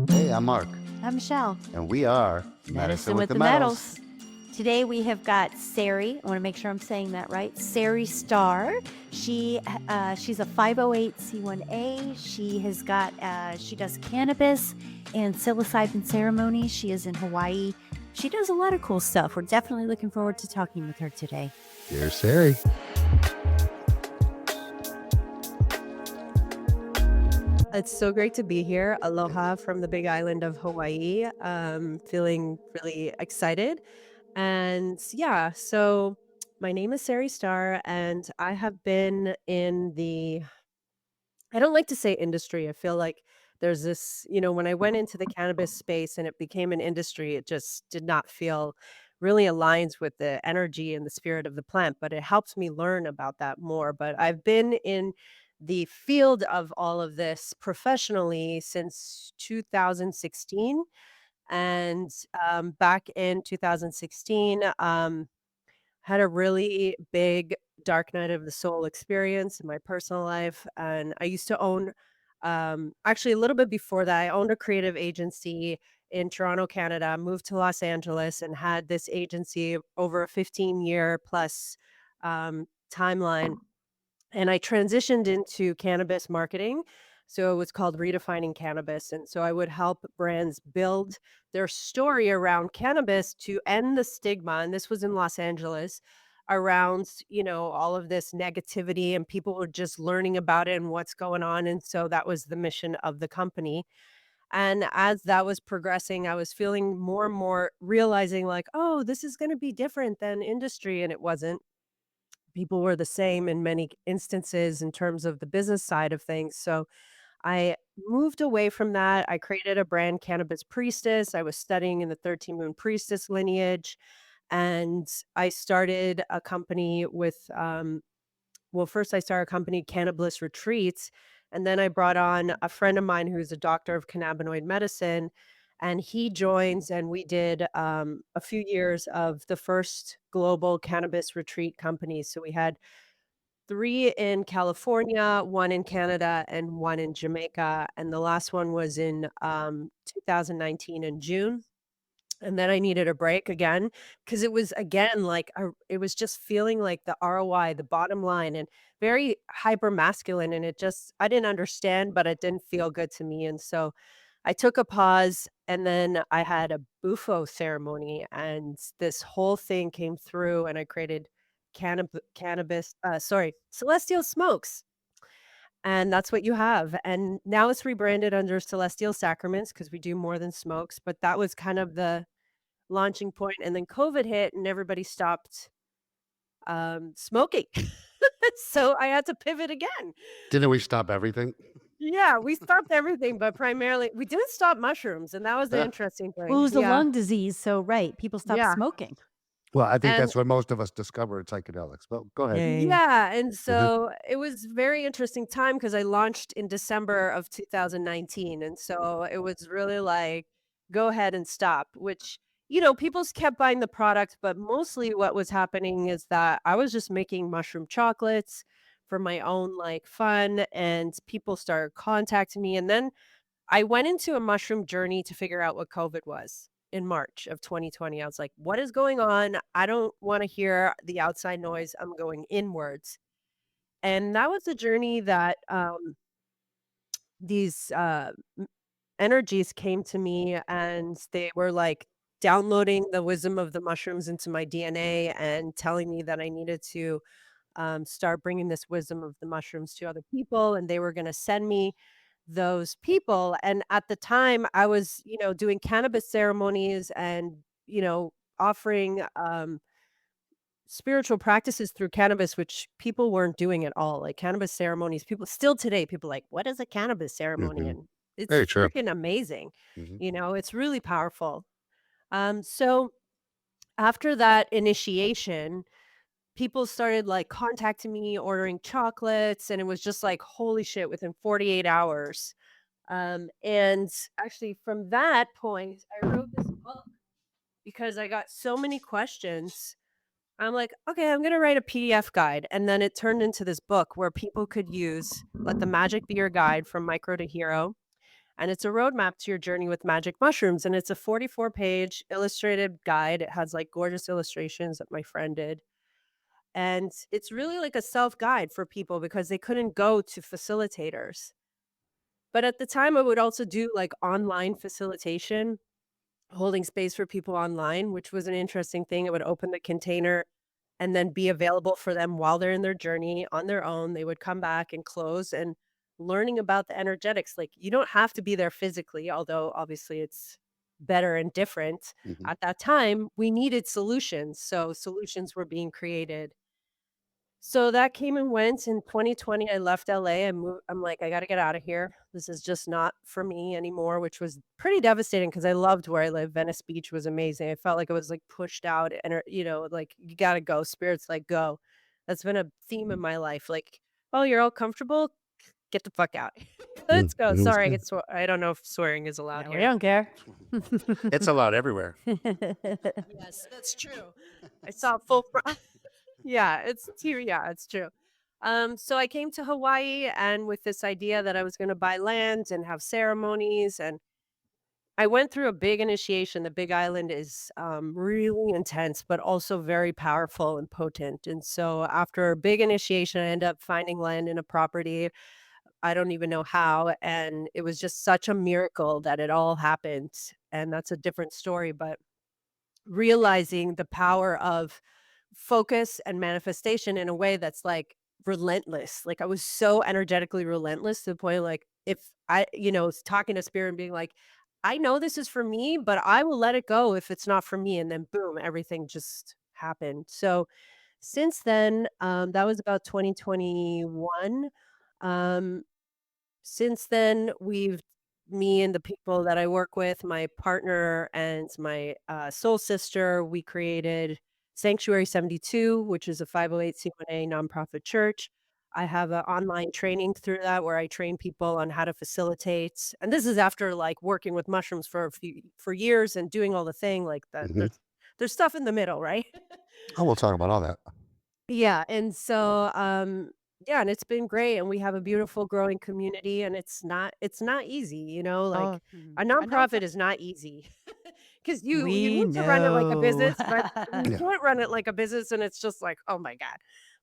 Hey, I'm Mark, I'm Michelle. and we are Medicine with the Metals. Today we have got Sari. I want to make sure I'm saying that right. Sari Starr. She's a 508c1a. She does cannabis and psilocybin ceremonies. She is in Hawaii. She does a lot of cool stuff. We're definitely looking forward to talking with her today. Dear Sari. It's so great to be here. Aloha from the big island of Hawaii. Feeling really excited. And yeah, so my name is Sari Starr, and I have been in I don't like to say industry. I feel like there's this, when I went into the cannabis space and it became an industry, it just did not feel really aligns with the energy and the spirit of the plant, but it helps me learn about that more. But I've been in the field of all of this professionally since 2016. And back in 2016, had a really big dark night of the soul experience in my personal life, and I used to own actually, a little bit before that, I owned a creative agency in Toronto, Canada, moved to Los Angeles, and had this agency over a 15-year plus, timeline. And I transitioned into cannabis marketing. So it was called Redefining Cannabis. And so I would help brands build their story around cannabis to end the stigma. And this was in Los Angeles around, all of this negativity and people were just learning about it and what's going on. And so that was the mission of the company. And as that was progressing, I was feeling more and more realizing like, oh, this is going to be different than industry. And it wasn't. People were the same in many instances in terms of the business side of things. So I moved away from that. I created a brand, Cannabis Priestess. I was studying in the 13 Moon Priestess lineage. And I started a company first I started a company, Cannabis Retreats. And then I brought on a friend of mine who's a doctor of cannabinoid medicine. And he joins, and we did a few years of the first global cannabis retreat companies. So we had three in California, one in Canada, and one in Jamaica. And the last one was in 2019 in June. And then I needed a break again because it was again like it was just feeling like the ROI, the bottom line, and very hyper masculine. And I didn't understand, but it didn't feel good to me. And so I took a pause and then I had a bufo ceremony, and this whole thing came through, and I created celestial smokes. And that's what you have. And now it's rebranded under Celestial Sacraments because we do more than smokes. But that was kind of the launching point, and then COVID hit and everybody stopped, smoking. So I had to pivot again. Didn't we stop everything? Yeah, we stopped everything, but primarily we didn't stop mushrooms, and that was the interesting Well, it thing. was a Yeah. lung disease, so right, people stopped Yeah. smoking. Well, I think And that's what most of us discovered psychedelics. But go ahead. Yeah. yeah, and Mhm. so it was very interesting time because I launched in December of 2019, and so it was really like, "Go ahead and stop," which, people kept buying the product, but mostly what was happening is that I was just making mushroom chocolates for my own, like, fun, and people started contacting me, and then I went into a mushroom journey to figure out what COVID was in March of 2020. I was like, "What is going on? I don't wanna hear the outside noise. I'm going inwards." And that was the journey that, these, energies came to me, and they were, like, downloading the wisdom of the mushrooms into my DNA and telling me that I needed to, start bringing this wisdom of the mushrooms to other people, and they were gonna send me those people. And at the time, I was, doing cannabis ceremonies and, offering, spiritual practices through cannabis, which people weren't doing at all. Like cannabis ceremonies, people still today, people like, what is a cannabis ceremony? Mhm. And it's Very true. freaking amazing. Mhm. It's really powerful. So after that initiation, people started like contacting me, ordering chocolates, and it was just like, holy shit, within 48 hours. And actually, from that point, I wrote this book because I got so many questions. I'm like, okay, I'm going to write a PDF guide. And then it turned into this book where people could use Let the Magic Be Your Guide from Micro to Hero. And it's a roadmap to your journey with magic mushrooms. And it's a 44-page illustrated guide. It has like gorgeous illustrations that my friend did. And it's really like a self guide for people because they couldn't go to facilitators. But at the time, I would also do like online facilitation, holding space for people online, which was an interesting thing. It would open the container and then be available for them while they're in their journey on their own. They would come back and close and learning about the energetics. Like you don't have to be there physically, although obviously it's better and different. Hmm. At that time, we needed solutions. So solutions were being created. So that came and went. In 2020, I left LA. I'm like, I got to get out of here. This is just not for me anymore, which was pretty devastating because I loved where I live. Venice Beach was amazing. I felt like I was like pushed out and, like you got to go. Spirits like go. That's been a theme in my life. Like, oh, you're all comfortable. Get the fuck out. Let's go. It's Sorry, good. I don't know if swearing is allowed No, we here. don't care. It's allowed everywhere. Yes, that's true. I saw full. Yeah, it's true. So I came to Hawaii and with this idea that I was going to buy land and have ceremonies and I went through a big initiation. The Big Island is really intense, but also very powerful and potent. And so after a big initiation, I ended up finding land in a property. I don't even know how. And it was just such a miracle that it all happened. And that's a different story. But realizing the power of focus and manifestation in a way that's like relentless. Like I was so energetically relentless to the point like if I, was talking to spirit and being like, I know this is for me, but I will let it go if it's not for me. And then boom, everything just happened. So since then, that was about 2021. Um, since then, me and the people that I work with, my partner and my soul sister, we created Sanctuary 72, which is a 508c1A nonprofit church. I have an online training through that where I train people on how to facilitate. And this is after like working with mushrooms for years and doing all the thing like that. Hmm. There's stuff in the middle, right? Oh, we'll talk about all that. Yeah, and so, yeah, and it's been great, and we have a beautiful growing community, and it's not easy, Oh, like, mhm. a I know nonprofit some. is not easy because you We need to run it like a know. business, but you Yeah. can't run it like a business, and it's just like, "Oh my god."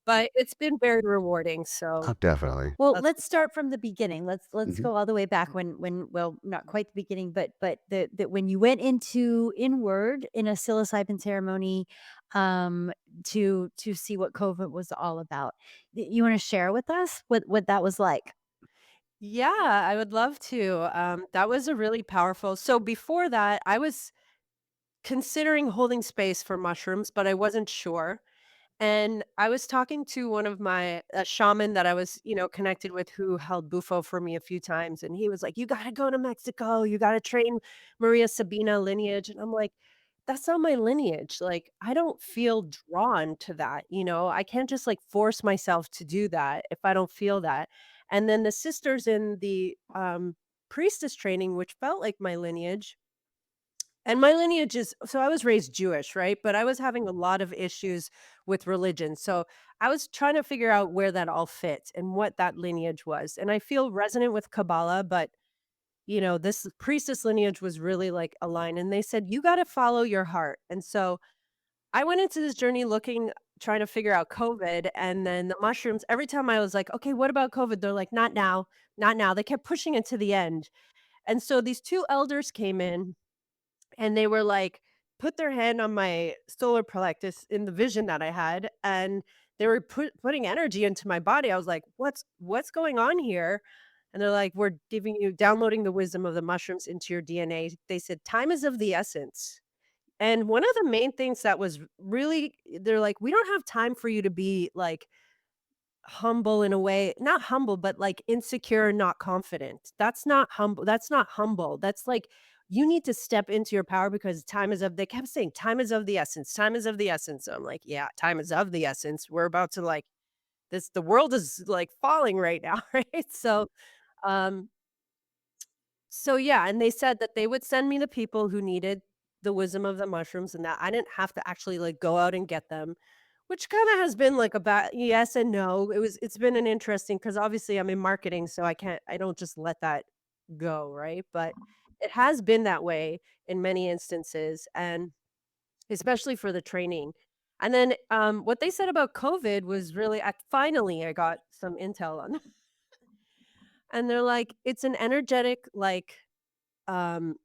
But it's been very rewarding, so Oh, definitely. Well, that's let's start from the beginning. Let's Hmm. go all the way back when well, not quite the beginning, but the when you went into inward in a psilocybin ceremony, um, to see what COVID was all about. You want to share with us what that was like? Yeah, I would love to, that was a really powerful so before that, I was considering holding space for mushrooms, but I wasn't sure. And I was talking to one of my a shaman that I was, connected with who held Bufo for me a few times. And he was like, you got to go to Mexico. You got to train Maria Sabina lineage. And I'm like, that's not my lineage. Like, I don't feel drawn to that. I can't just like force myself to do that if I don't feel that. And then the sisters in the priestess training, which felt like my lineage, and my lineage is so I was raised Jewish, right? But I was having a lot of issues with religion. So I was trying to figure out where that all fit and what that lineage was. And I feel resonant with Kabbalah, but this priestess lineage was really like aligned. And they said, you got to follow your heart. And so I went into this journey trying to figure out COVID. And then the mushrooms, every time I was like, okay, what about COVID? They're like, not now, not now. They kept pushing it to the end. And so these two elders came in and they were like, put their hand on my solar plexus in the vision that I had, and they were putting energy into my body. I was like, what's going on here? And they're like, we're giving you downloading the wisdom of the mushrooms into your DNA. They said, time is of the essence. And one of the main things that was really, they're like, we don't have time for you to be like humble in a way, not humble, but like insecure, not confident. That's not humble. That's not humble. That's like you need to step into your power because time is of they kept saying time is of the essence. Time is of the essence. I'm like, yeah, time is of the essence. We're about to like the world is like falling right now, right? Um so yeah, and they said that they would send me the people who needed the wisdom of the mushrooms and that I didn't have to actually like go out and get them, which kind of has been like about yes and no. It's been an interesting because obviously I'm in marketing, so I don't just let that go, right? But it has been that way in many instances, and especially for the training. And then what they said about COVID was really, finally, I got some intel on, and they're like, it's an energetic, like, um,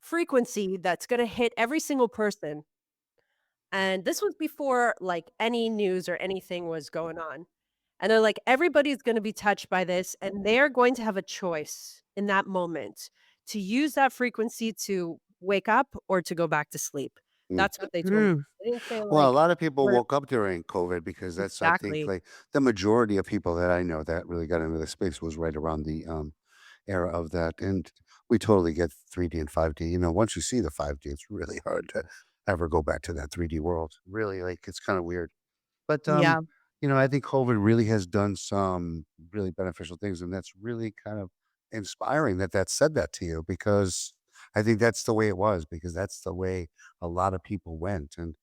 frequency that's going to hit every single person. And this was before like any news or anything was going on. And they're like, everybody's going to be touched by this, and they're going to have a choice in that moment to use that frequency to wake up or to go back to sleep. Mm. That's what they told me. Mm, They didn't say Well, a like, lot of people we're woke up during COVID because that's, I think, exactly. like the majority of people that I know that really got into the space was right around the era of that. And we totally get 3D and 5D. You know, once you see the 5D, it's really hard to ever go back to that 3D world. Really, like it's kind of weird. But, Yeah. I think COVID really has done some really beneficial things, and that's really kind of inspiring that that said that to you because I think that's the way it was because that's the way a lot of people went. And,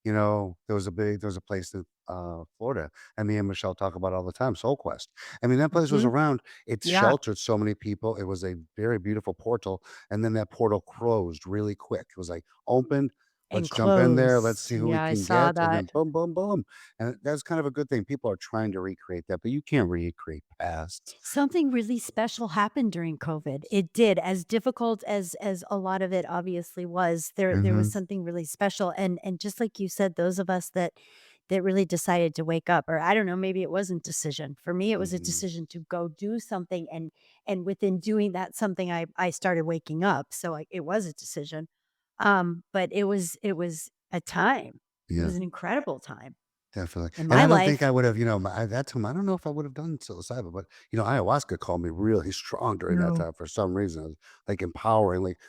there was a place in Florida, and me and Michelle talk about all the time, Soul Quest. I mean, that place was Mhm. around. It Yeah. sheltered so many people. It was a very beautiful portal, and then that portal closed really quick. It was like open. and Let's jump in there. Let's closed. see who we Yeah, I can saw get, and then that. boom, boom, boom. And that's kind of a good thing. People are trying to recreate that, but you can't recreate past. Something really special happened during COVID. It did, as difficult as a lot of it obviously was. There was Mhm, something really special, and just like you said, those of us that really decided to wake up, or I don't know, maybe it wasn't decision. For me, it was a mhm. decision to go do something, and within doing that something, I started waking up. So it was a decision, but it was a time. It Yeah. was an incredible time Definitely, in and my I don't think life. I would have, at that time, I don't know if I would have done psilocybin, but, ayahuasca called me really strong during that No. time for some reason. It was, like, empowering, like,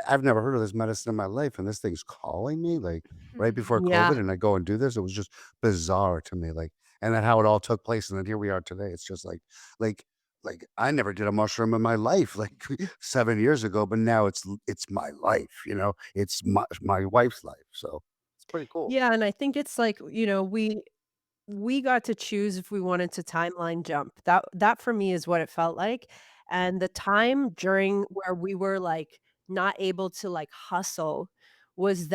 I've never heard of this medicine in my life, and this thing's calling me, like, right before Yeah. COVID, and I go and do this. It was just bizarre to me, like, and then how it all took place, and then here we are today. It's just like I never did a mushroom in my life, like, 7 years ago, but now it's my life, It's my wife's life, so it's pretty cool. Yeah, and I think it's like, we got to choose if we wanted to timeline jump. That for me is what it felt like. And the time during where we were like not able to like hustle was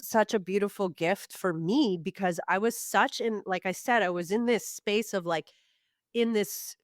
such a beautiful gift for me because I was such in, like I said, I was in this space of like in this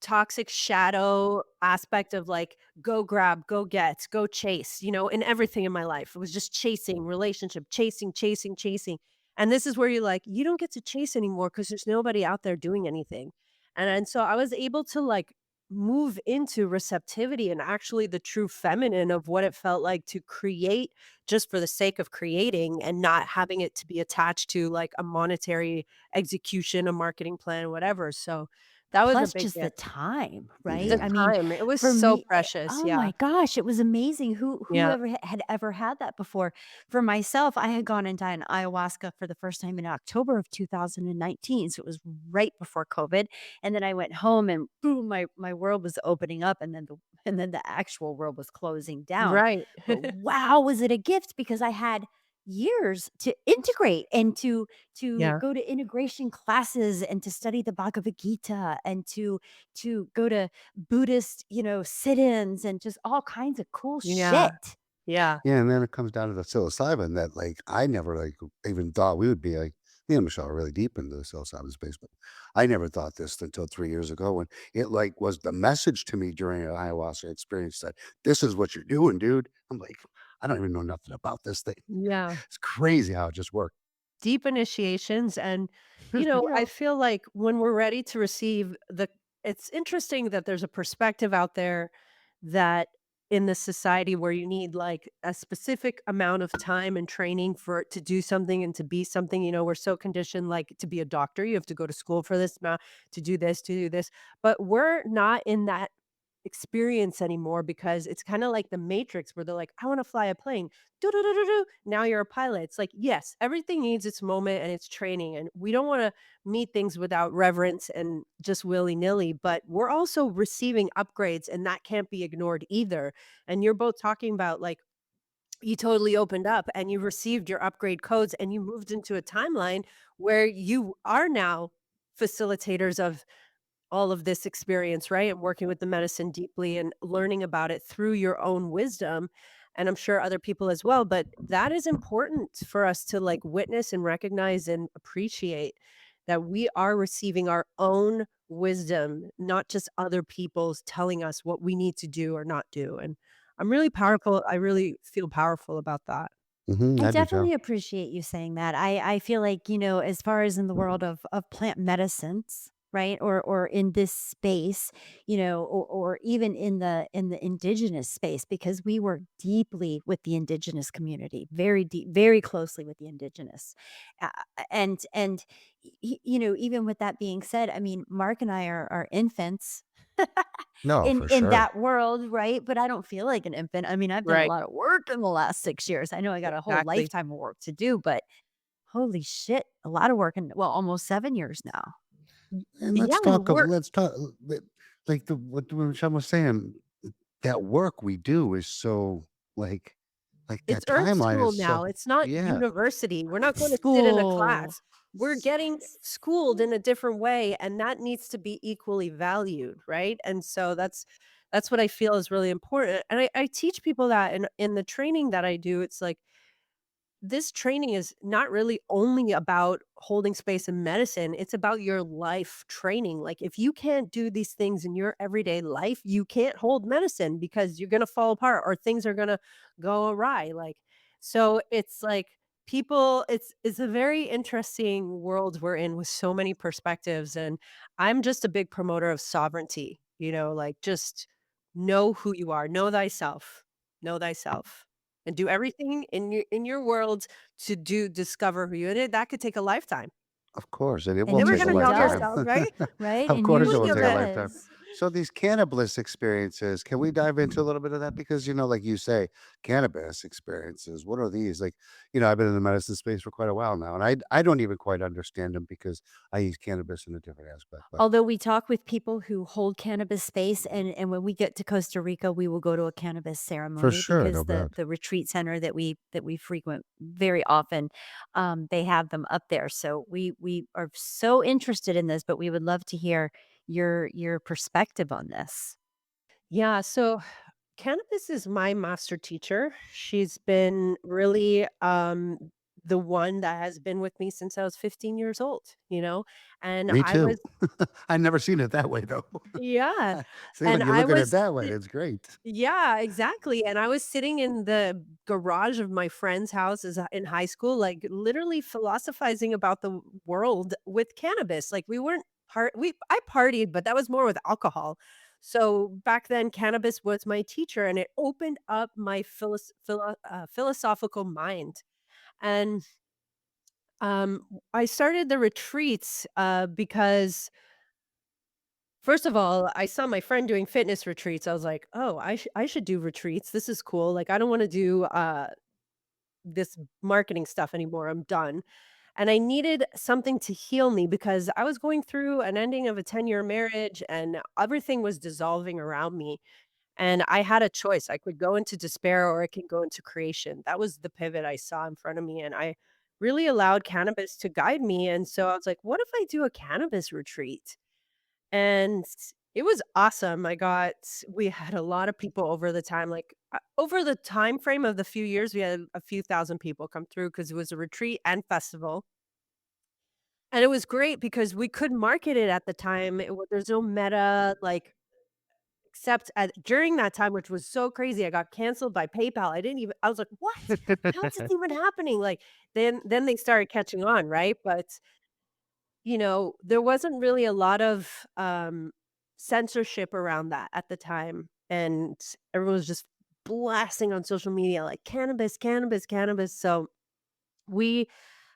toxic shadow aspect of like go grab, go get, go chase, in everything in my life. It was just chasing, relationship, chasing, chasing, chasing. And this is where you're like, you don't get to chase anymore because there's nobody out there doing anything. And so I was able to like move into receptivity and actually the true feminine of what it felt like to create just for the sake of creating and not having it to be attached to like a monetary execution, a marketing plan, whatever. So that was a Plus big just the gift. time, right? The Yeah. I mean, time, it was for so me, precious, oh yeah. my gosh, it was amazing. Who Yeah. ever had ever had that before? For myself, I had gone and done ayahuasca for the first time in October of 2019, so it was right before COVID, and then I went home and boom, my world was opening up, and then the actual world was closing down. Right. But wow, was it a gift because I had years to integrate and to Yeah. go to integration classes and to study the Bhagavad Gita and to go to Buddhist, sit-ins and just all kinds of cool Yeah. shit. Yeah. Yeah, and then it comes down to the psilocybin that, like, I never, like, even thought we would be, like me and Michelle are really deep into the psilocybin space, but I never thought this until 3 years ago when it, like, was the message to me during an ayahuasca experience that, "This is what you're doing, dude." I'm like, "I don't even know nothing about this thing." Yeah. It's crazy how it just worked. Deep initiations and, I Yeah. feel like when we're ready to receive it's interesting that there's a perspective out there that in this society where you need, like, a specific amount of time and training for it to do something and to be something, we're so conditioned, like, to be a doctor, you have to go to school for this amount, to do this, but we're not in that experience anymore because it's kinda like the Matrix where they're like, "I wanna fly a plane. Do do do do do. Now you're a pilot." It's like, yes, everything needs its moment and its training, and we don't wanna meet things without reverence and just willy-nilly, but we're also receiving upgrades, and that can't be ignored either, and you're both talking about, like, you totally opened up and you received your upgrade codes and you moved into a timeline where you are now facilitators of all of this experience, right? And working with the medicine deeply and learning about it through your own wisdom. And I'm sure other people as well. But that is important for us to like witness and recognize and appreciate that we are receiving our own wisdom, not just other people's telling us what we need to do or not do. And I'm really powerful. I really feel powerful about that. Mhm, I I do too. definitely appreciate you saying that. I feel like, as far as in the world of plant medicines, right? Or in this space, or even in the indigenous space, because we work deeply with the indigenous community, very deep, very closely with the indigenous. Uh, and even with that being said, I mean, Mark and I are infants No, for in sure. that world, right? But I don't feel like an infant. I mean, I've done a Right. lot of work in the last 6 years. I know I got a whole Exactly. lifetime of work to do, but holy shit, a lot of work in, well, almost 7 years now. And Yeah. And we're let's talk like what Michelle was saying, that work we do is so like It's that earned timeline school is so now, it's not yeah, university, we're not gonna sit in a School. class. We're getting schooled in a different way, and that needs to be equally valued, right? And so that's what I feel is really important, and I teach people that in the training that I do, it's like this training is not really only about holding space in medicine, it's about your life training. Like, if you can't do these things in your everyday life, you can't hold medicine because you're gonna fall apart or things are gonna go awry. Like, so it's like people it's a very interesting world we're in with so many perspectives. And I'm just a big promoter of sovereignty, like just know who you are, know thyself and do everything in your world to discover who you are. That could take a lifetime. of course, and it And will Then we're take a gonna usually know lifetime. yourself, does, right? right? Of And course, it will Put usually your take a best lifetime. does. So these cannabis experiences, can we dive into a little bit of that? Because, like you say, cannabis experiences, what are these? Like, I've been in the medicine space for quite a while now, and I don't even quite understand them because I use cannabis in a different aspect. But Although we talk with people who hold cannabis space, and when we get to Costa Rica, we will go to a cannabis for ceremony sure, because no the doubt. the retreat center that we frequent very often, they have them up there. So we are so interested in this, but we would love to hear your perspective on this. Yeah, so cannabis is my master teacher. She's been really the one that has been with me since I was 15 years old. And Me I too. was I never seen it that way though. yeah, See, and when you I look at it was that way, it's great. Yeah, exactly, and I was sitting in the garage of my friend's house as in high school, like, literally philosophizing about the world with cannabis. Like, we weren't we I partied, but that was more with alcohol. So, back then, cannabis was my teacher, and it opened up my philosophical mind. And, I started the retreats, because first of all, I saw my friend doing fitness retreats. I was like, "Oh, I should do retreats. This is cool. Like, I don't wanna do, this marketing stuff anymore. I'm done." And I needed something to heal me because I was going through an ending of a 10-year marriage, and everything was dissolving around me, and I had a choice. I could go into despair or I could go into creation. That was the pivot I saw in front of me, and I really allowed cannabis to guide me. And so I was like, "What if I do a cannabis retreat?" And it was awesome. We had a lot of people over the time, like, over the time frame of the few years, we had a few thousand people come through because it was a retreat and festival. And it was great because we could market it at the time. There's no meta, like, except during that time, which was so crazy. I got canceled by PayPal. I was like, what? How's this even happening? Like, then they started catching on, right? But there wasn't really a lot of, censorship around that at the time, and everyone was just blasting on social media, like, "Cannabis, cannabis, cannabis." So we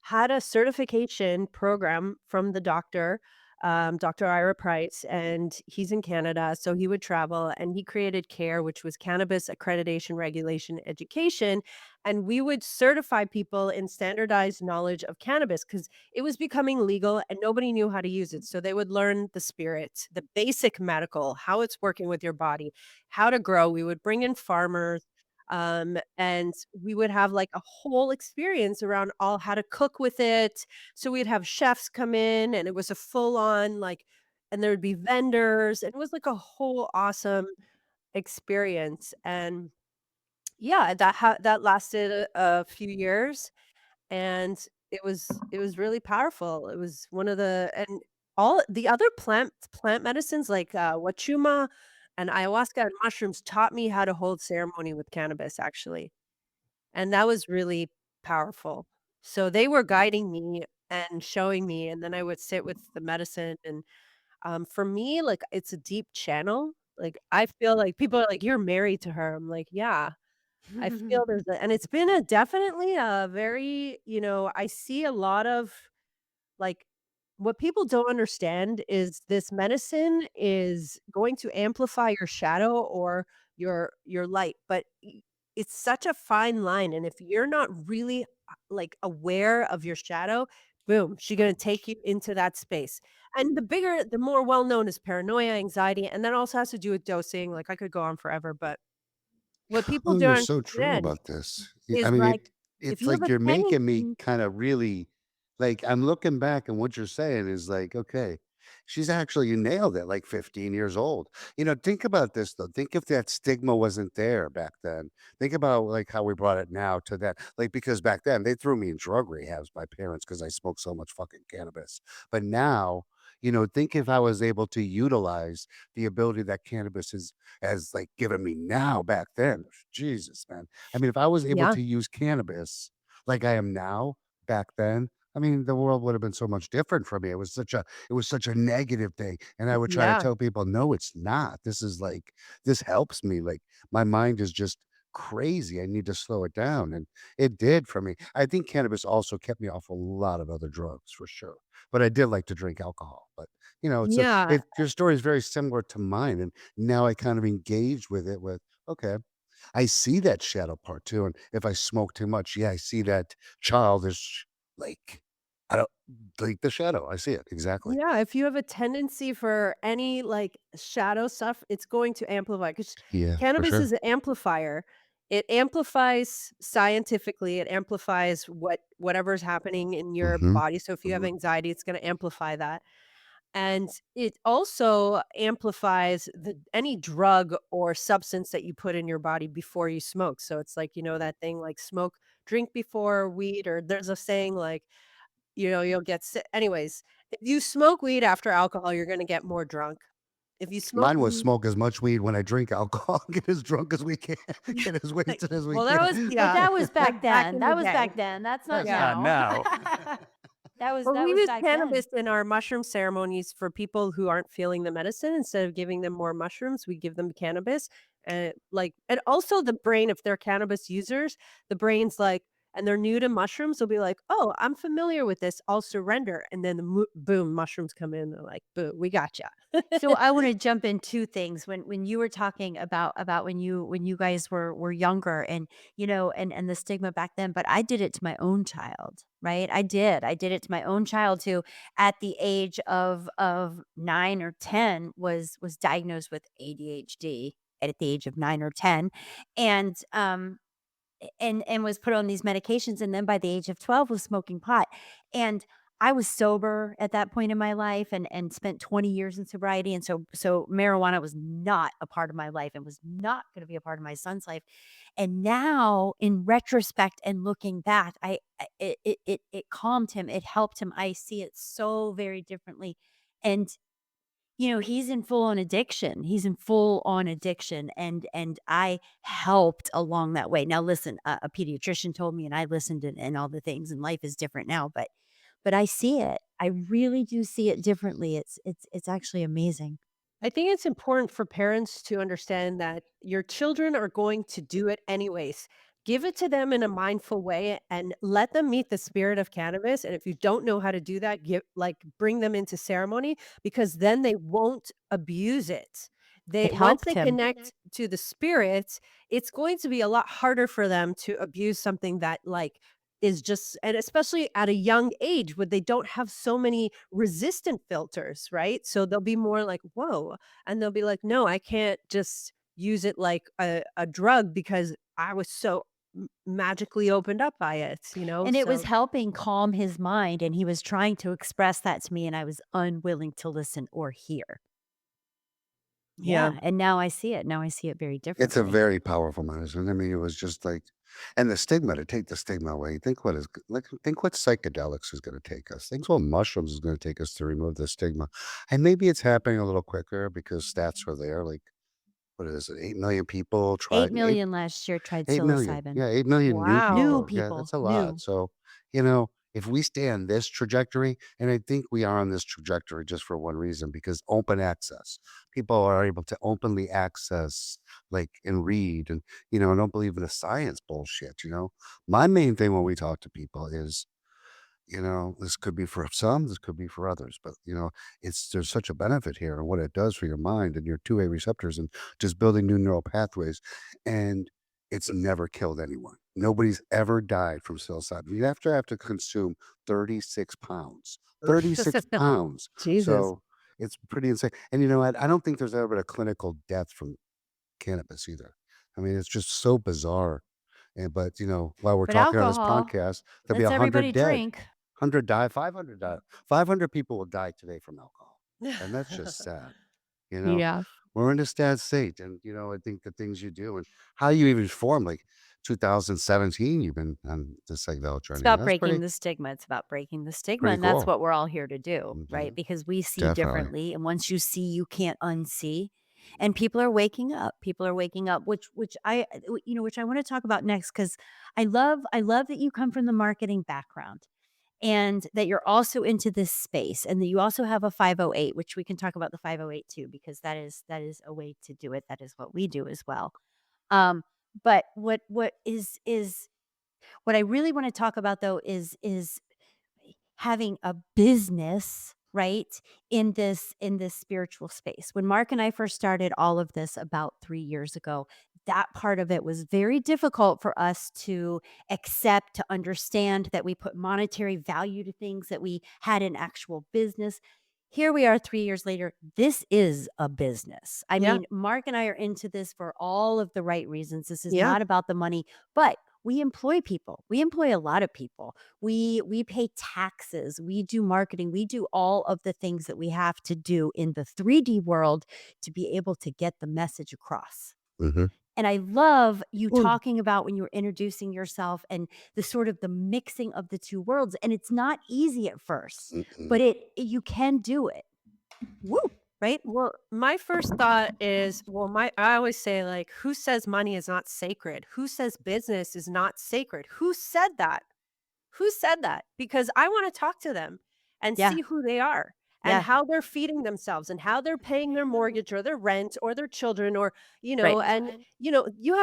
had a certification program from the doctor, Dr. Ira Price, and he's in Canada. So he would travel and he created CARE, which was Cannabis Accreditation Regulation Education. And we would certify people in standardized knowledge of cannabis because it was becoming legal and nobody knew how to use it. So they would learn the spirit, the basic medical, how it's working with your body, how to grow. We would bring in farmers, and we would have like a whole experience around all how to cook with it. So we'd have chefs come in and it was a full on like and there would be vendors, and it was like a whole awesome experience, and yeah, that lasted a few years, and it was really powerful. It was one of the and all the other plant medicines like, wachuma and ayahuasca and mushrooms taught me how to hold ceremony with cannabis, actually, and that was really powerful. So they were guiding me and showing me, and then I would sit with the medicine, and, for me, like, it's a deep channel. Like, I feel like people are like, "You're married to her." I'm like, "Yeah." I feel there's a and it's been a definitely a very I see a lot of, like what people don't understand is this medicine is going to amplify your shadow or your light, but it's such a fine line, and if you're not really, like, aware of your shadow, boom, she's gonna take you into that space, and the more well known is paranoia, anxiety, and that also has to do with dosing. Like, I could go on forever, but what people Oh, you're don't so true understand about this. I is, mean, like, if it's you have like a you're making me tendency. kind of really like I'm looking back and what you're saying is like, okay, she's actually you nailed it, like 15 years old. Think about this though. Think if that stigma wasn't there back then. Think about like how we brought it now to that. Like because back then they threw me in drug rehabs, my parents, because I smoked so much fucking cannabis. But now, think if I was able to utilize the ability that cannabis is has, like, given me now back then. Jesus, man. I mean, if I was able Yeah, to use cannabis like I am now back then, I mean, the world would have been so much different for me. It was such a negative thing, and I would try to yeah, tell people, "No, it's not. This is like this helps me, like, my mind is just crazy. I need to slow it down," and it did for me. I think cannabis also kept me off a lot of other drugs for sure, but I did like to drink alcohol, but, yeah, your story is very similar to mine, and now I kind of engage with it with, okay, I see that shadow part too. And if I smoke too much, yeah, I see that childish, like, I don't like the shadow. I see it exactly. yeah, if you have a tendency for any, like, shadow stuff, it's going to amplify because Yeah, for cannabis sure. is an amplifier. It amplifies scientifically, it amplifies whatever's happening in your Hmm. body, so if you have Hmm. anxiety, it's gonna amplify that. And it also amplifies any drug or substance that you put in your body before you smoke. So it's like, that thing like drink before weed, or there's a saying like, you'll get sick. Anyways, if you smoke weed after alcohol, you're going to get more drunk. If you smoke Mine was weed, smoke as much weed when I drink alcohol, get as drunk as we can, get as like, wasted as we well, that can. was, But yeah, that was like back back then. in the That was day. back then. That's not That's Yeah. not now. now. Well, That we was use back cannabis then. in our mushroom ceremonies for people who aren't feeling the medicine. Instead of giving them more mushrooms, we give them cannabis. And also the brain, if they're cannabis users, the brain's like, and they're new to mushrooms, they'll be like, "Oh, I'm familiar with this. I'll surrender." And then boom, mushrooms come in. They're like, "Boo, we got you." So I want to jump in two things when you were talking about when you guys were younger and and the stigma back then, but I did it to my own child, right? I did it to my own child who at the age of 9 or 10 was diagnosed with ADHD at the age of 9 or 10 and and was put on these medications, and then by the age of 12 was smoking pot, and I was sober at that point in my life and spent 20 years in sobriety, and so marijuana was not a part of my life and was not gonna be a part of my son's life, and now in retrospect and looking back, it calmed him, it helped him, I see it so very differently, and he's in full on addiction. He's in full on addiction, and I helped along that way. Now listen, a pediatrician told me and I listened and all the things, and life is different now, but I see it. I really do see it differently. It's actually amazing. I think it's important for parents to understand that your children are going to do it anyways. Give it to them in a mindful way and let them meet the spirit of cannabis. And if you don't know how to do that, bring them into ceremony because then they won't abuse it. They It once helped they him. connect to the spirit, it's going to be a lot harder for them to abuse something that is just, and especially at a young age when they don't have so many resistant filters, right? So they'll be more like, whoa, and they'll be like, "No, I can't just use it like a drug because I was so magically opened up by it, you know? And it was So, helping calm his mind, and he was trying to express that to me, and I was unwilling to listen or hear. yeah. Yeah, and now I see it. Now I see it very It's a differently. very powerful medicine. I mean, it was just like and the stigma to take the stigma away. Think what is like think what psychedelics is gonna take us. Think what mushrooms is gonna take us to remove the stigma. And maybe it's happening a little quicker because stats are there. Like, what is it? 8 million people tried 8,000,000 last year tried 8,000,000. psilocybin. Yeah, 8 million new Wow. New people. Yeah, that's people, a lot. new. So, if we stay on this trajectory, and I think we are on this trajectory just for one reason, because open access. People are able to openly access, like, and read and, don't believe in the science bullshit. My main thing when we talk to people is this could be for some, this could be for others, but there's such a benefit here and what it does for your mind and your two-way receptors and just building new neural pathways. And it's never killed anyone. Nobody's ever died from psilocybin. You have to consume 36 pounds. 36 pounds. Jesus. So it's pretty insane. And I don't think there's ever been a clinical death from cannabis either. I mean, it's just so bizarre. But while we're But talking on this alcohol podcast, there'll be lets everybody 100 dead. drink. 100 die, 500 die. 500 people will die today from alcohol, and that's just sad, you know? Yeah. We're in a sad state, and, I think the things you do and how you even form, like, 2017, you've been on the psychedelic It's journey. about That's breaking pretty the stigma. It's about breaking the stigma, pretty and that's cool. what we're all here to do, right? Mhm. Because we see Definitely. differently, and once you see, you can't unsee. And people are waking up. People are waking up, which I want to talk about next because I love that you come from the marketing background and that you're also into this space and that you also have a 508, which we can talk about the 508 too, because that is a way to do it. That is what we do as well. But what what I really want to talk about though is having a business, right, in this spiritual space. When Mark and I first started all of this about 3 years ago, that part of it was very difficult for us to accept, to understand that we put monetary value to things, that we had an actual business. Here we are 3 years later. This is a business. I Yeah. mean, Mark and I are into this for all of the right reasons. This is Yeah. not about the money, but we employ people. We employ a lot of people. We pay taxes, we do marketing, we do all of the things that we have to do in the 3D world to be able to get the message across. Mhm. And I love you Well, talking about when you were introducing yourself and the sort of the mixing of the 2 worlds, and it's not easy at first, Mm-mm. but you can do it. Woo, right? well, my first thought is, well, I always say, like, who says money is not sacred? Who says business is not sacred? Who said that? Who said that? Because I wanna talk to them and Yeah, see who they are and yeah, how they're feeding themselves and how they're paying their mortgage or their rent or their children or, right. you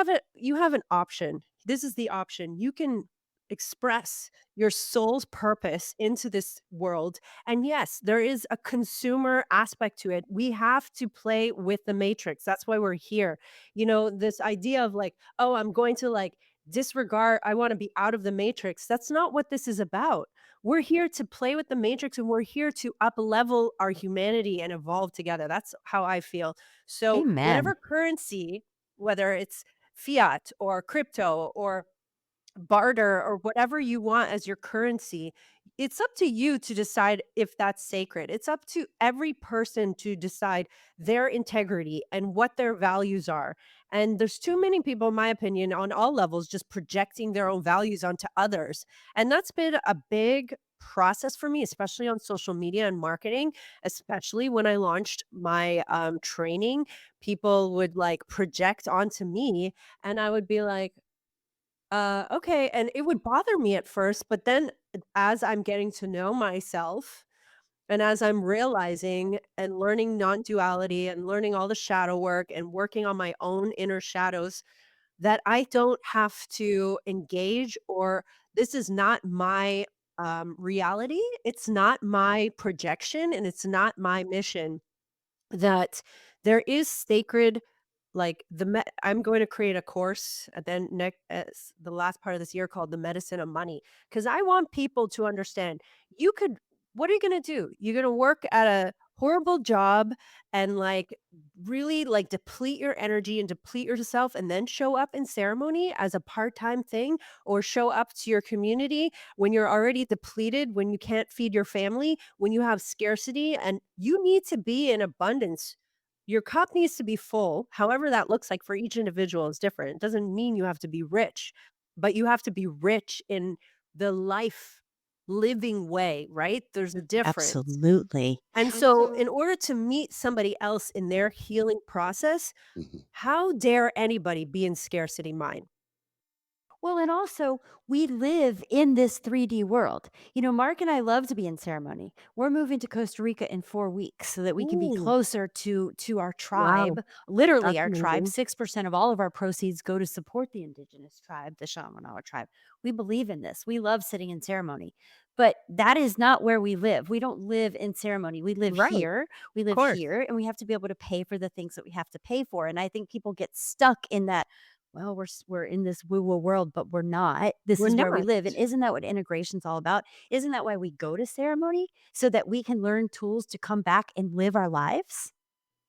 have an option. This is the option. You can express your soul's purpose into this world. And yes, there is a consumer aspect to it. We have to play with the matrix. That's why we're here. This idea of like, oh, I'm going to like disregard, I want to be out of the matrix. That's not what this is about. We're here to play with the matrix and we're here to up level our humanity and evolve together. That's how I feel. So, whatever Amen. currency, whether it's fiat or crypto or barter or whatever you want as your currency, it's up to you to decide if that's sacred. It's up to every person to decide their integrity and what their values are. And there's too many people, in my opinion, on all levels, just projecting their own values onto others. And that's been a big process for me, especially on social media and marketing, especially when I launched my training. People would like project onto me, and I would be like, okay, and it would bother me at first, but then as I'm getting to know myself and as I'm realizing and learning non-duality and learning all the shadow work and working on my own inner shadows, that I don't have to engage or this is not my reality. It's not my projection and it's not my mission. That there is sacred like, I'm going to create a course at the last part of this year called The Medicine of Money, because I want people to understand, you could what are you gonna do? You're gonna work at a horrible job and like really like deplete your energy and deplete yourself and then show up in ceremony as a part-time thing, or show up to your community when you're already depleted, when you can't feed your family, when you have scarcity and you need to be in abundance. Your cup needs to be full. However that looks like for each individual is different. It doesn't mean you have to be rich, but you have to be rich in the life living way, right? There's a difference. Absolutely. And so, in order to meet somebody else in their healing process, Mhm. how dare anybody be in scarcity mind? Well, and also we live in this 3D world. Mark and I love to be in ceremony. We're moving to Costa Rica in 4 weeks so that we can be Ooh, closer to our wow, tribe, literally that's our tribe. amazing. 6% of all of our proceeds go to support the indigenous tribe, the Shamanawa tribe. We believe in this. We love sitting in ceremony. But that is not where we live. We don't live in ceremony. We live Right, here. We of live course. here and we have to be able to pay for the things that we have to pay for. And I think people get stuck in that, well, we're in this woo-woo world, but we're not. This We're is where we not. live, and isn't that what integration's all about? Isn't that why we go to ceremony? So that we can learn tools to come back and live our lives?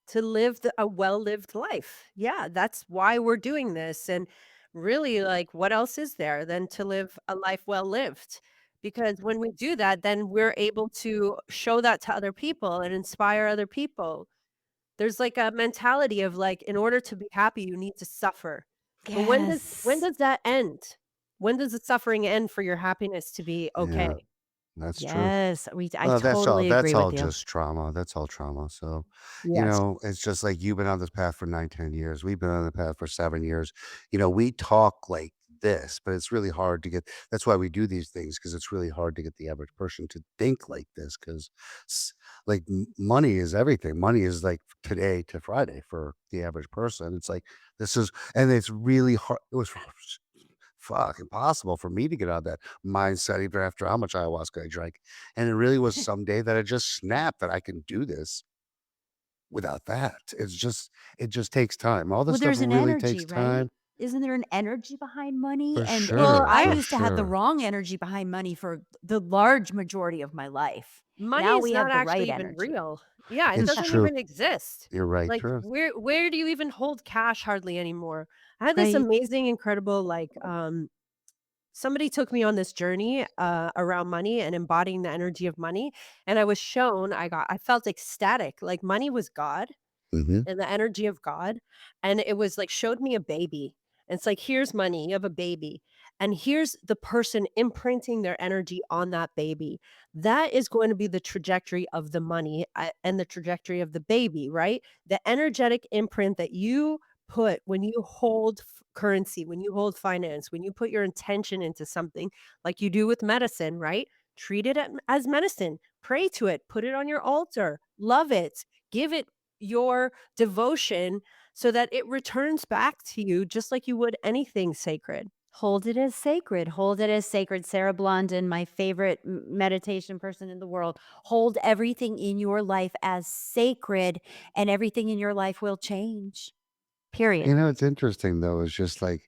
To live a well-lived life. Yeah, that's why we're doing this, and really, like, what else is there than to live a life well lived? Because when we do that, then we're able to show that to other people and inspire other people. There's, like, a mentality of, like, in order to be happy, you need to suffer. But when Yes. does that end? When does the suffering end for your happiness to be Yeah, okay? that's true. Yes, I Well, totally that's agree all with you. just trauma, that's all trauma, so, Yes. it's just like you've been on this path for 9, 10 years, we've been on the path for 7 years. We talk like this, but it's really hard to get that's why we do these things, because it's really hard to get the average person to think like this, 'cause like, m money is everything. Money is like today to Friday for the average person. It's like, this is and it's really hard it was fuck impossible for me to get out of that mindset even after how much ayahuasca I drank. And it really was someday that I just snapped that I can do this without that. It just takes time. All this Well, stuff there's an really energy, takes right? time. Isn't there an energy behind money? For And Well, sure, I I for used to have the sure. wrong energy behind money for the large majority of my life. money Now is we have not the actually right even energy. real. Yeah, it It's doesn't true. even exist. You're right, Like, true. where do you even hold cash hardly anymore? I had this Right. amazing, incredible, like, somebody took me on this journey, around money and embodying the energy of money, and I felt ecstatic, like money was God Mhm. and the energy of God, and it was like showed me a baby. And it's like, here's money, you have a baby, and here's the person imprinting their energy on that baby. That is going to be the trajectory of the money and the trajectory of the baby, right? The energetic imprint that you put when you hold currency, when you hold finance, when you put your intention into something like you do with medicine, right? Treat it as medicine, pray to it, put it on your altar, love it, give it your devotion so that it returns back to you just like you would anything sacred. Hold it as sacred. Hold it as sacred. Sarah Blondin, my favorite meditation person in the world. Hold everything in your life as sacred, and everything in your life will change. Period. It's interesting though, it's just like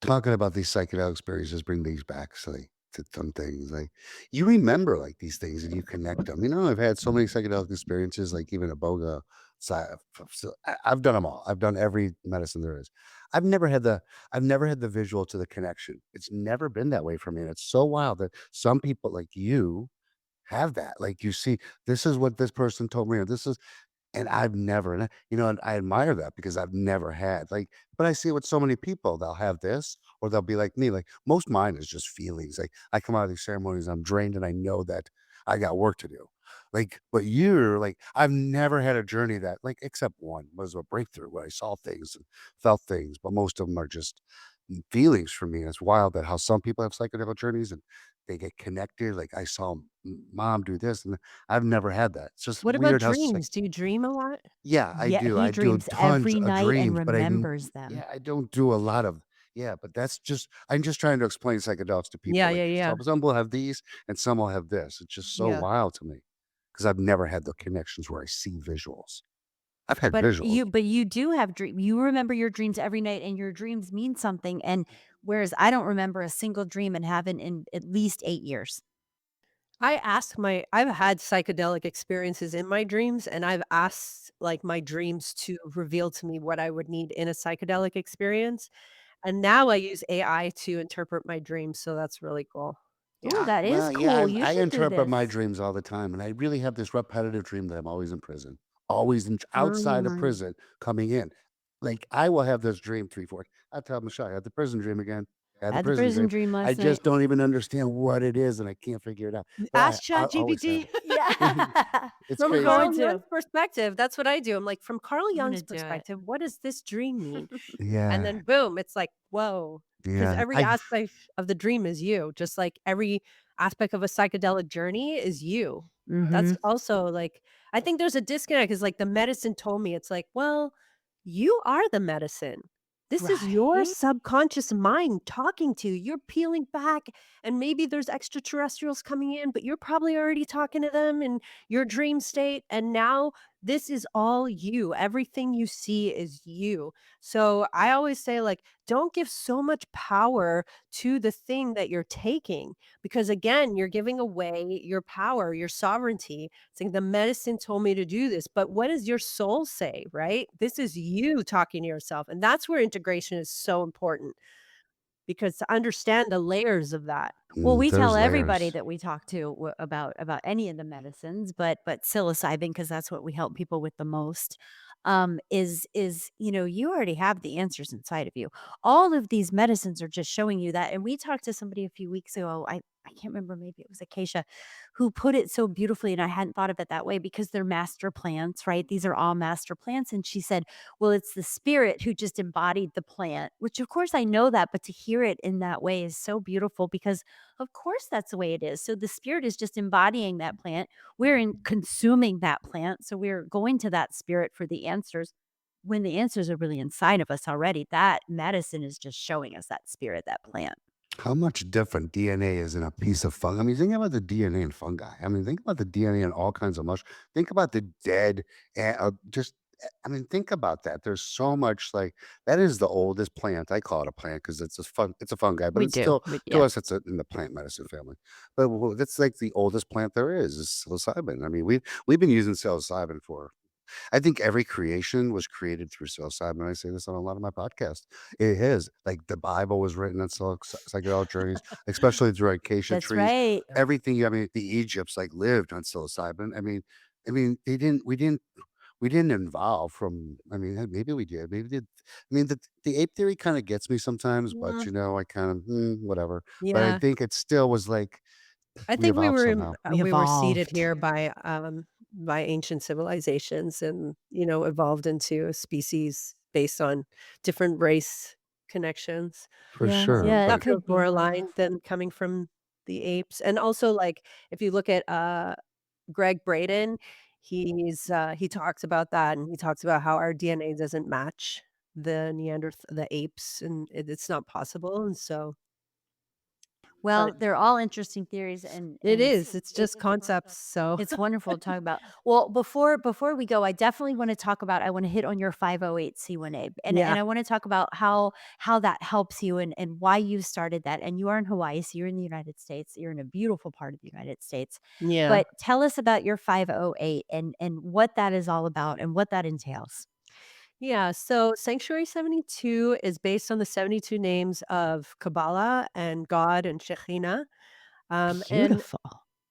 talking about these psychedelic experiences bring these back, so, like, to some things, like, you remember, like, these things and you connect them. I've had so many psychedelic experiences, like, even iboga, so I've done them all. I've done every medicine there is. I've never had the I've never had the visual to the connection. It's never been that way for me, and it's so wild that some people like you have that. Like, you see, "This is what this person told me," or, "This is" and I've never and I admire that because I've never had, like but I see it with so many people, they'll have this or they'll be like me, like, most mine is just feelings, like, I come out of these ceremonies, I'm drained, and I know that I got work to do. Like, but you're like, I've never had a journey that like, except one was a breakthrough where I saw things and felt things, but most of them are just feelings for me, and it's wild that how some people have psychedelic journeys and they get connected, like, I saw mom do this, and I've never had that. It's just What about weird how psych dreams? Do you dream a lot? yeah, I Yeah, do. he I do dreams tons every of night and dreams, but remembers them. I don't do a lot of yeah, but that's just I'm just trying to explain psychedelics to people, Yeah, like, yeah, yeah. some will have these and some will have this. It's just so Yeah. wild to me because 'cause I've never had the connections where I see visuals. I've had But visuals. you do have you remember your dreams every night, and your dreams mean something, and whereas I don't remember a single dream and haven't in at least 8 years. I've had psychedelic experiences in my dreams, and I've asked, like, my dreams to reveal to me what I would need in a psychedelic experience, and now I use AI to interpret my dreams, so that's really cool. Ooh, Yeah. that is Well, yeah, cool. You I should do interpret my this. dreams all the time, and I really have this repetitive dream that I'm always in prison, always outside of Mm. prison, coming in. Like, I will have this dream 3, 4. I tell Michelle, I had the prison dream again. I had the Had the prison prison dream. dream I last night. just don't even understand what it is, and I can't figure it out. But Ask I always have ChatGPT. it. Yeah. It's From I'm going Carl crazy. Jung's to. perspective, that's what I do. I'm like, "From Carl I'm gonna Jung's do it. perspective, what does this dream mean?" And Yeah, then boom, it's like, whoa, because yeah. every aspect of the dream is you, just like every aspect of a psychedelic journey is you. That's Mhm. also like I think there's a disconnect. Is like the medicine told me, it's like, well, you are the medicine. This is your Right? subconscious mind talking to you. You're peeling back, and maybe there's extraterrestrials coming in, but you're probably already talking to them in your dream state. And now this is all you. Everything you see is you. So I always say, like, don't give so much power to the thing that you're taking because, again, you're giving away your power, your sovereignty. Saying the medicine told me to do this, but what does your soul say, right? This is you talking to yourself. And that's where integration is so important because to understand the layers of that. Well, we tell There's everybody layers. that we talk to about any of the medicines, but psilocybin, because that's what we help people with the most, is you already have the answers inside of you. All of these medicines are just showing you that. And we talked to somebody a few weeks ago. I can't remember, maybe it was Acacia, who put it so beautifully, and I hadn't thought of it that way because they're master plants, right? These are all master plants, and she said, well, it's the spirit who just embodied the plant, which of course I know that, but to hear it in that way is so beautiful because of course that's the way it is. So the spirit is just embodying that plant. We're consuming that plant. So we're going to that spirit for the answers when the answers are really inside of us already. That medicine is just showing us that spirit, that plant. How much different DNA is in a piece of fungi? I mean, think about the DNA in fungi. I mean, think about the DNA in all kinds of mush. Think about the dead, I mean, think about that. There's so much like that is the oldest plant. I call it a plant because it's a fungi, but We it's do. still to Yeah. us in the plant medicine family. But that's like the oldest plant there is psilocybin. I mean, we've been using psilocybin for I think every creation was created through psilocybin. I say this on a lot of my podcasts. It is like the Bible was written on psychedelic journeys, especially through acacia That's trees. right. Everything. I mean, the Egypts like lived on psilocybin. I mean, they didn't. We didn't evolve from. I mean, maybe we did. Maybe did. I mean, the ape theory kind of gets me sometimes, but Mm, I kind of whatever. But I yeah. think it still was like I we think evolved somehow. We we were seeded evolved. here by ancient civilizations and, evolved into a species based on different race connections. For Yeah. sure. Yeah. It But That feels could more be. aligned than coming from the apes. And also, like, if you look at, Greg Braden, he talks about that, and he talks about how our DNA doesn't match the apes, and it's not possible, and so but Well, they're all interesting theories it and is, it's just concepts, so it's wonderful to talk about. Well, before we go, I definitely wanna talk about I wanna hit on your 508(c)(1) and yeah, I wanna talk about how that helps you and why you started that, and you are in Hawaii, so you're in the United States, you're in a beautiful part of the United States. yeah. But tell us about your 508 and what that is all about and what that entails. Yeah, so Sanctuary 72 is based on the 72 names of Kabbalah and God and Shekhinah, and Beautiful.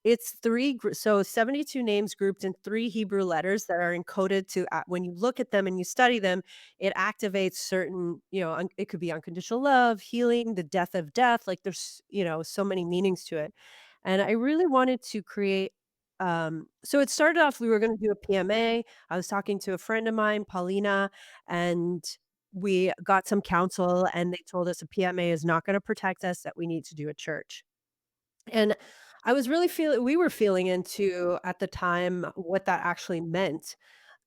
it's 72 names grouped in 3 Hebrew letters that are encoded to when you look at them and you study them, it activates certain, it could be unconditional love, healing, the death of death, like, there's, so many meanings to it. And I really wanted to create so it started off we were gonna do a PMA. I was talking to a friend of mine, Paulina, and we got some counsel, and they told us a PMA is not gonna protect us, that we need to do a church. And I was really feeling we were feeling into, at the time, what that actually meant.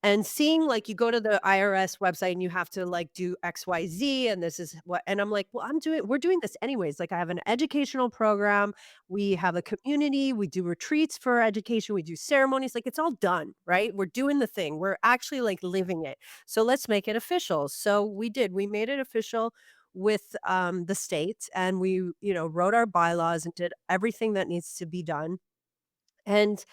And seeing, like, you go to the IRS website and you have to, like, do XYZ, and this is what and I'm like, "Well, we're doing this anyways." Like, I have an educational program, we have a community, we do retreats for education, we do ceremonies, like, it's all done, right? We're doing the thing, we're actually, like, living it. So let's make it official. So we did, we made it official with, the state, and we, wrote our bylaws and did everything that needs to be done. And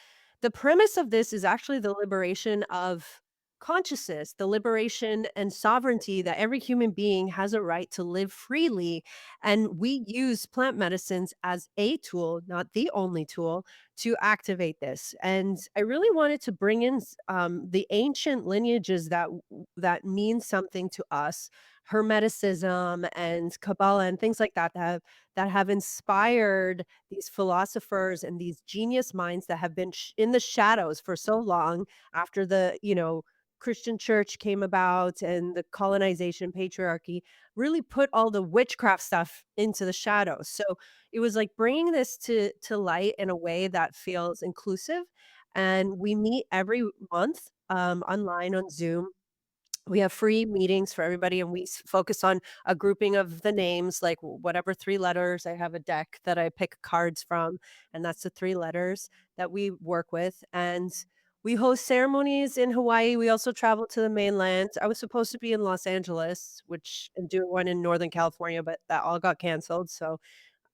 the premise of this is actually the liberation of consciousness, the liberation and sovereignty that every human being has a right to live freely. And we use plant medicines as a tool, not the only tool, to activate this. And I really wanted to bring in the ancient lineages that mean something to us, Hermeticism and Kabbalah and things like that have inspired these philosophers and these genius minds that have been in the shadows for so long after Christian church came about and the colonization patriarchy really put all the witchcraft stuff into the shadows. So it was like bringing this to light in a way that feels inclusive. And we meet every month online on Zoom. We have free meetings for everybody, and we focus on a grouping of the names, like whatever 3 letters. I have a deck that I pick cards from, and that's the 3 letters that we work with. And we host ceremonies in Hawaii. We also travel to the mainland. I was supposed to be in Los Angeles, which and doing one in Northern California, but that all got canceled. So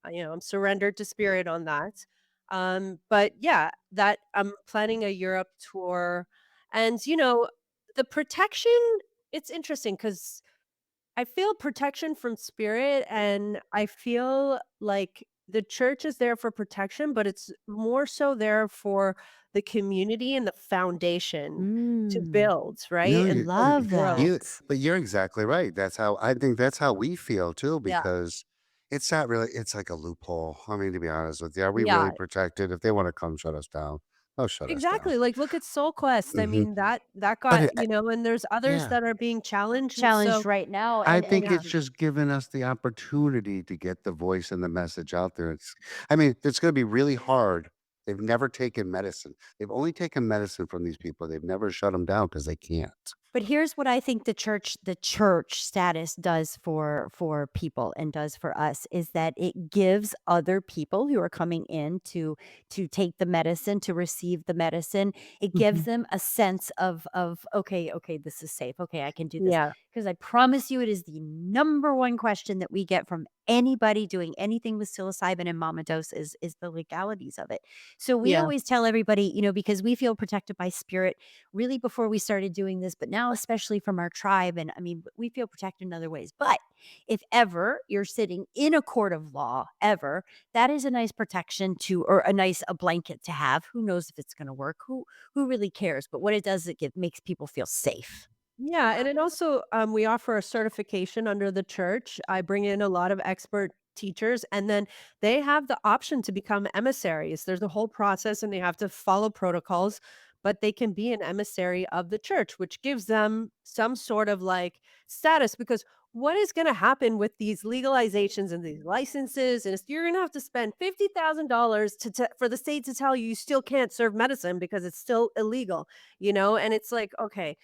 I'm surrendered to spirit on that. But yeah, that I'm planning a Europe tour. And the protection, it's interesting because I feel protection from spirit, and I feel like the church is there for protection, but it's more so there for the community and the foundation to Mm, build, right? No, And for love growth. you that. but you're exactly right. That's how I think that's how we feel too, Yeah. because it's not really it's like a loophole. I mean, to be honest with you, are we really Yeah. protected? If they want to come shut us down, they'll shut us down. Exactly, like, look at Soul Quest, I Hmm. mean, that But got and there's others yeah, that are being challenged, and Challenged so right now, I and think yeah, it's just given us the opportunity to get the voice and the message out there. I mean, it's going to be really hard. They've never taken medicine. They've only taken medicine from these people. They've never shut them down because they can't. but here's what I think the church status does for people and does for us is that it gives other people who are coming in to take the medicine, to receive the medicine, it gives mhm, them a sense of okay, okay, this is safe. Okay, I can do this. yeah, Because I promise you it is the number one question that we get from anybody doing anything with psilocybin and mama dose is the legalities of it. So we yeah, always tell everybody, because we feel protected by spirit really before we started doing this, but now especially from our tribe. And I mean, we feel protected in other ways. But if ever you're sitting in a court of law, ever, that is a nice protection to, or a blanket to have. Who knows if it's going to work? Who really cares? But what it does, makes people feel safe. yeah, and it also, we offer a certification under the church. I bring in a lot of expert teachers, and then they have the option to become emissaries. There's a whole process, and they have to follow protocols, but they can be an emissary of the church, which gives them some sort of, like, status, because what is gonna happen with these legalizations and these licenses is you're gonna have to spend $50,000 for the state to tell you you still can't serve medicine because it's still illegal, and it's like, okay,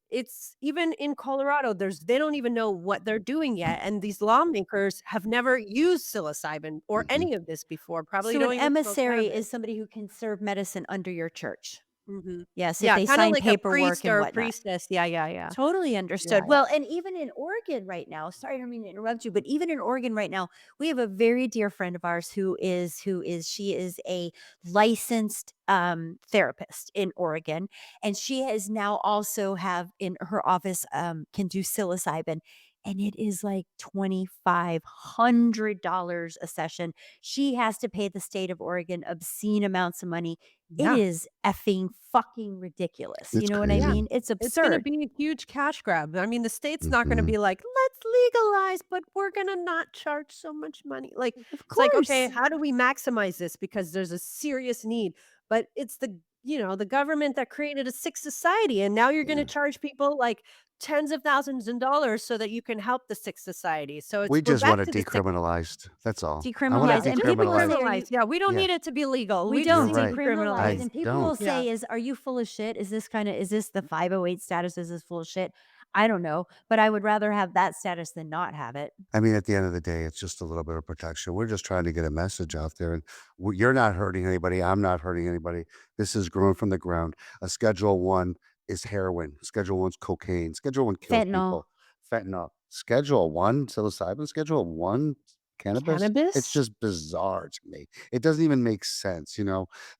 it's even in Colorado, they don't even know what they're doing yet, and these lawmakers have never used psilocybin or Mhm. any of this before, probably So an don't even smoke emissary cannabis. is somebody who can serve medicine under your church. Mhm. Yes, if Yeah, they kinda sign like a paperwork priest and or a whatnot. priestess. Yeah, yeah, yeah. Totally Yeah, understood. yeah. Well, and even in Oregon right now, sorry, I don't mean to interrupt you, but even in Oregon right now, we have a very dear friend of ours she is a licensed therapist in Oregon, and she has now also have in her office can do psilocybin. And it is like $2,500 a session. She has to pay the state of Oregon obscene amounts of money. It Yeah. is effing fucking ridiculous. You It's know what I Yeah. crazy. mean? It's It's gonna absurd. be a huge cash grab. I mean, the state's not gonna Mhm. be like, "Let's legalize, but we're gonna not charge so much money." Like, Of it's like, "Okay, course. how do we maximize this?" Because there's a serious need, but it's the government that created a sick society, and now you're gonna Yeah. charge people, like, tens of thousands of dollars so that you can help the sick society. So We we're just want back it to the sick. decriminalized. That's all. I want it Decriminalized, Yeah, and just people will say, decriminalized. "Are you?" decriminalize. Yeah, we don't Yeah, need it to be legal. We We just you're don't need it right. decriminalize, I decriminalized. and people will don't. Yeah. say, "Are you full of shit? Is this the 508 status? Is this full of shit?" I don't know, but I would rather have that status than not have it. I mean, at the end of the day, it's just a little bit of protection. We're just trying to get a message out there, and you're not hurting anybody. I'm not hurting anybody. This is grown from the ground. A Schedule One is heroin. Schedule One's cocaine. Schedule One kills Fentanyl. people. Fentanyl. Schedule One psilocybin. Schedule One cannabis, it's Cannabis? just bizarre to me. It doesn't even make sense,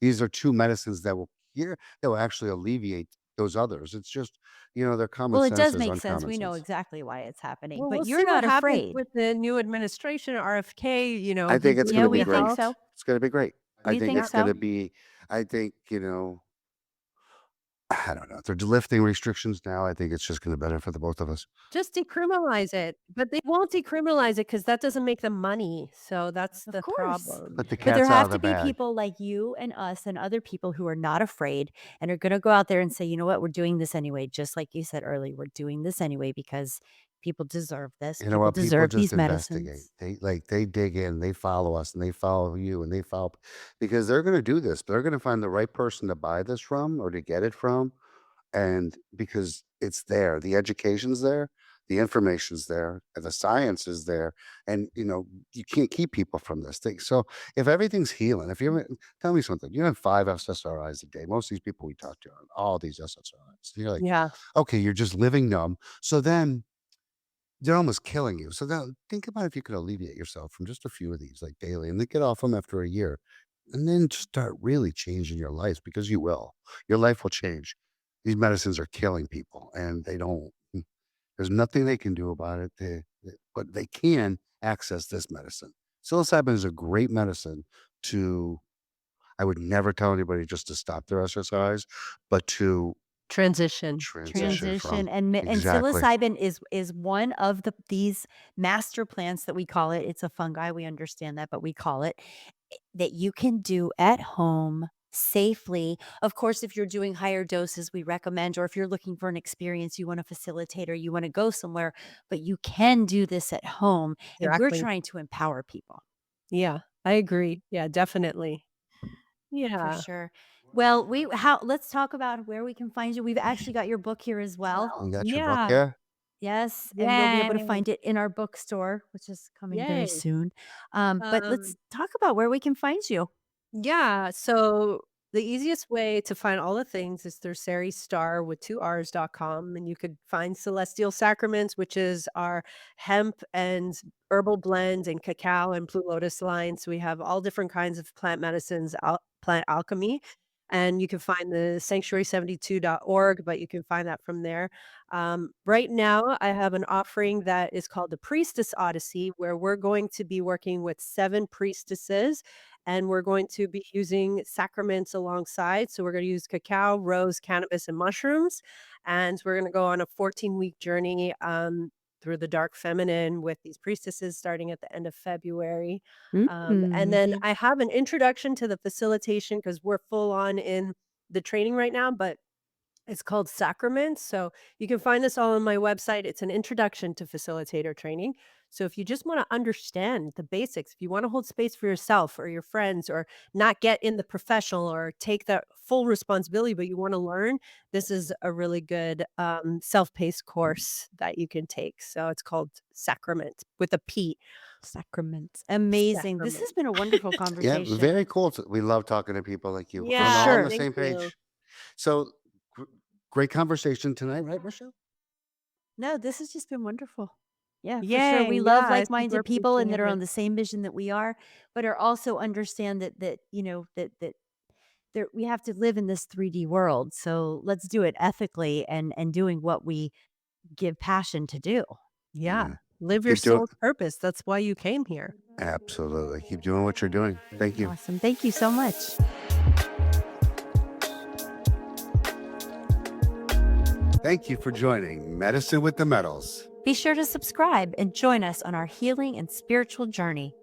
These are 2 medicines that will actually alleviate those others. It's just, their common Well, it sense does is make sense. uncommon We know sense. exactly why it's happening, Well, but we'll you're see not what happens afraid. with the new administration, RFK, I think he's it's Yeah, gonna leaving be we the think great. house. so. It's gonna be great. I We think think Yeah. it's so. gonna be I think, I don't know. If they're lifting restrictions now, I think it's just gonna benefit the both of us. Just decriminalize it, but they won't decriminalize it because that doesn't make them money, so that's Of the course. But problem. the But there cat's out have of to the be bag. people like you and us and other people who are not afraid and are going to go out there and say, you know what, we're doing this anyway. Just like you said earlier, we're doing this anyway because people deserve this. You know People what? People deserve just these investigate. medicines. They dig in, they follow us, and they follow you, and they follow because they're gonna do this. They're gonna find the right person to buy this from or to get it from. And because it's there, the education's there, the information's there, and the science is there, and you can't keep people from this thing. So if everything's healing, if you tell me something, you have 5 SSRIs a day. Most of these people we talk to are on all these SSRIs. You're like, Yeah. okay, you're just living numb. So then they're almost killing you. So now think about if you could alleviate yourself from just a few of these like daily and then get off them after a year and then just start really changing your life because you will. Your life will change. These medicines are killing people and they don't, there's nothing they can do about it. But they can access this medicine. Psilocybin is a great medicine to, I would never tell anybody just to stop their exercise, but to Transition. Yeah. transition Transition from. and Exactly. psilocybin is one of these master plants that we call it. It's a fungi, we understand that, but we call it that you can do at home safely. Of course, if you're doing higher doses, we recommend, or if you're looking for an experience, you want a facilitator, you want to go somewhere, but you can do this at home. And we're Exactly. trying to empower people Yeah, I agree. Yeah, definitely. for Yeah. sure. Well, let's talk about where we can find you. We've actually got your book here as well. You got your book Yeah. here? Yes, and you'll be able to Yay. find it in our bookstore, which is coming very Yay. soon. But let's Um, talk about where we can find you. yeah, so the easiest way to find all the things is through Sari Starr with 2 Rs.com, and you could find Celestial Sacraments, which is our hemp and herbal blend and cacao and blue lotus lines. We have all different kinds of plant medicines, plant alchemy, and you can find the sanctuary72.org, but you can find that from there. Right now, I have an offering that is called the Priestess Odyssey, where we're going to be working with 7 priestesses and we're going to be using sacraments alongside. So we're going to use cacao, rose, cannabis, and mushrooms. And we're going to go on a 14-week journey through the dark feminine with these priestesses starting at the end of February. And then Mhm. I have an introduction to the facilitation because we're full on in the training right now, but it's called Sacraments, so you can find this all on my website. It's an introduction to facilitator training. So if you just wanna understand the basics, if you wanna hold space for yourself or your friends or not get in the professional or take that full responsibility, but you wanna learn, this is a really good, self-paced course that you can take. So it's called Sacrament with a P. Sacraments. Amazing. This has Sacrament. been a wonderful Yeah, conversation. very cool. We love talking to people like you. We're For Yeah, all on sure. the thank same you. page. So gr- great conversation tonight, right, Michelle? No, this has just been wonderful. Yeah, for sure. Yay, We yeah, love I super like-minded people and appreciate that are it. on the same vision that we are, but are also understand that there we have to live in this 3D world. So let's do it ethically and doing what we give passion to do. Yeah, Yeah. live your Keep doing soul's purpose. That's why you came here. absolutely. Keep doing what you're doing. Thank you. Awesome. Thank you so much. Thank you for joining Medicine with the Metals. Be sure to subscribe and join us on our healing and spiritual journey.